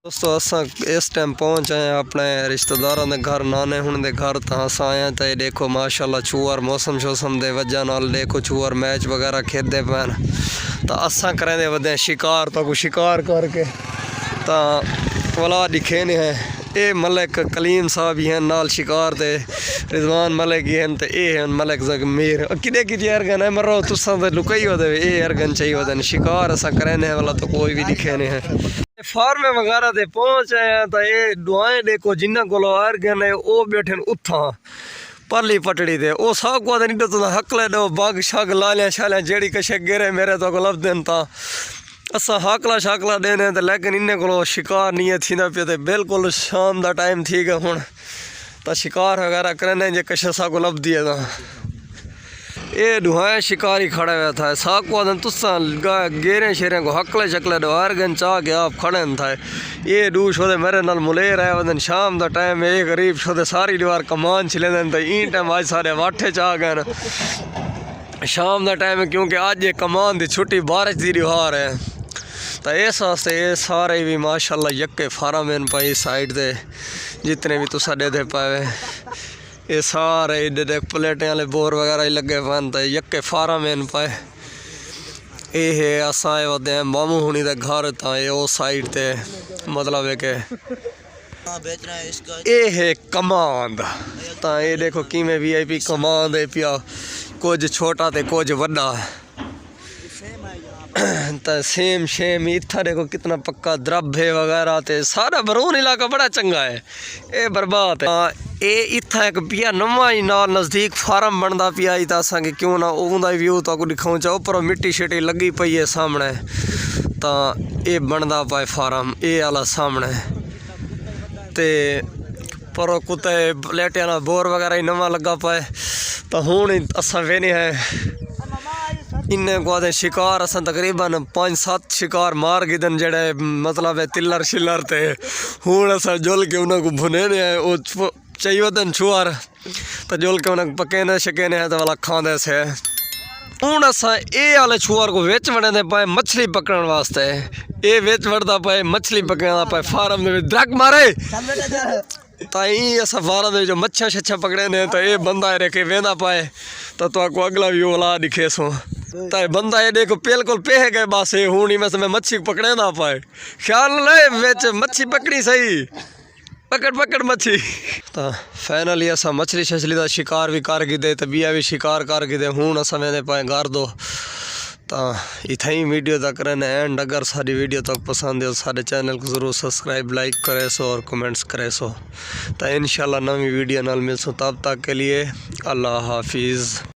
दोस्तों असा इस टाइम पहुँच आए अपने रिश्तेदारों के घर नाने हुण दे घर तो असा आए तो देखो माशाल्लाह चूअर मौसम शोसम दे वजह नाल देखो चूअर मैच वगैरह खेलते पैन तो असा करें वधे शिकार तो कुछ शिकार करके तो वला दिखे ने है ये मलिक कलीम साहब ही हैं नाल शिकार ते रिजवान मलिक ही हैं तो ये हैं मलिक जगमीर किदे की अर्गन है मरो तुसा तो लुकाई होते ये अर्गन चाहिए होते शिकार असा करें वाला तो कोई भी दिखे नहीं है फार्मे वगैरह ते पहुँच आए तो ये दुआएं देखो जिन्हें को अर्गन है वो बैठे उथा परली पटड़ी दे वो सब को नहीं तो हकले दो बाग शग लालियां शालियां जेड़ी कशे गिरे मेरे तो लब दिन ता असा हाकला शाकला देने तो लेकिन इन्हें को शिकार नहीं है थी पे तो बिल्कुल शाम का टाइम थी गया हूँ तो शिकार वगैरह करने जे कशे सा को लब दिए था ये दुहाए शिकारी खड़े हुआ था साक वादन तुसा गेरे शेरे को हकले शकले दो अर्गन चाह के आप खड़े था ये दू शोदे मेरे नाल मुलेर आए वदन शाम का टाइम ये गरीब शोदे सारी दीवार कमान छिले तो ई टाइम आज सारे वाठे चाह गए शाम का टाइम क्योंकि अज ये कमान की छुट्टी बारिश की दीवार है तो इस वास्ते ये सारे भी माशाल्लाह यक्के फार्म इन पाई साइड से जितने भी तुसा दे पाए ये सारे इधर प्लेटें वाले बोर वगैरह लगे पन तो यक्के फार्म इन पाए ये है असा वधे मामू हुनी दे घर था ये उस साइड ते मतलब है कि ये है कमांद तो ये देखो किमें VIP कमांद है पिया कुछ छोटा तो कुछ वड्डा तो सेम शेम इतना देखो कितना पक्का द्रब है वगैरह ते सारा बरून इलाका बड़ा चंगा है ये बर्बाद है ये इतना एक पिया नवा ही नाल नज़दीक फार्म बनता पिया तो असा क्यों ना उनका व्यू तो दिखाऊँ चाहो पर मिट्टी शिट्टी लगी पई है सामने तो ये बनता पाए फार्म ये आला सामने ते पर कुत्ते प्लेटिया ना बोर वगैरह ही नवा लगा पाए तो हूँ असा वेने है इन्ने को आदे शिकार असा तकरीबन 5-7 शिकार मार गिदन जड़े मतलब है तिलर शिलर ते हूँ असा जुल के उन्होंने भुने ने है वो चाहिए वदन छुआर तो जुल के उन्हें पके ने शके ने है तो वाला खांदे से हूँ असा ये वाले छुआर को विच वड़े पाए मछली पकड़न वास्ते ये विच वड़ता पाए मछली पकड़ना पाए फार्म में द्रक मारे ताई असा फार्म जो मच्छा शच्छा पकड़े ने तो ये बंदा रखे वेंदा पाए तो आपको अगला भी ओला दिखे सो तो बंदा ये देखो बिल्कुल पेह गए बस ये हूँ में मैं मच्छी पकड़े ना पाए ख्याल ले बेच मच्छी पकड़ी सही पकड़ मच्छी तो फाइनली असा मछली शछली का शिकार भी कर गिदे तो बिया भी शिकार कर गिदे हूँ असा मैंने पाए गार दो तो इतना ही वीडियो तक रहने एंड अगर सारी वीडियो तक पसंद है तो सारे चैनल को ज़रूर सब्सक्राइब लाइक करे सो और कमेंट्स करे सो तो इंशाल्लाह नवी वीडियो नाल मिल सो तब तक के लिए अल्लाह हाफिज़।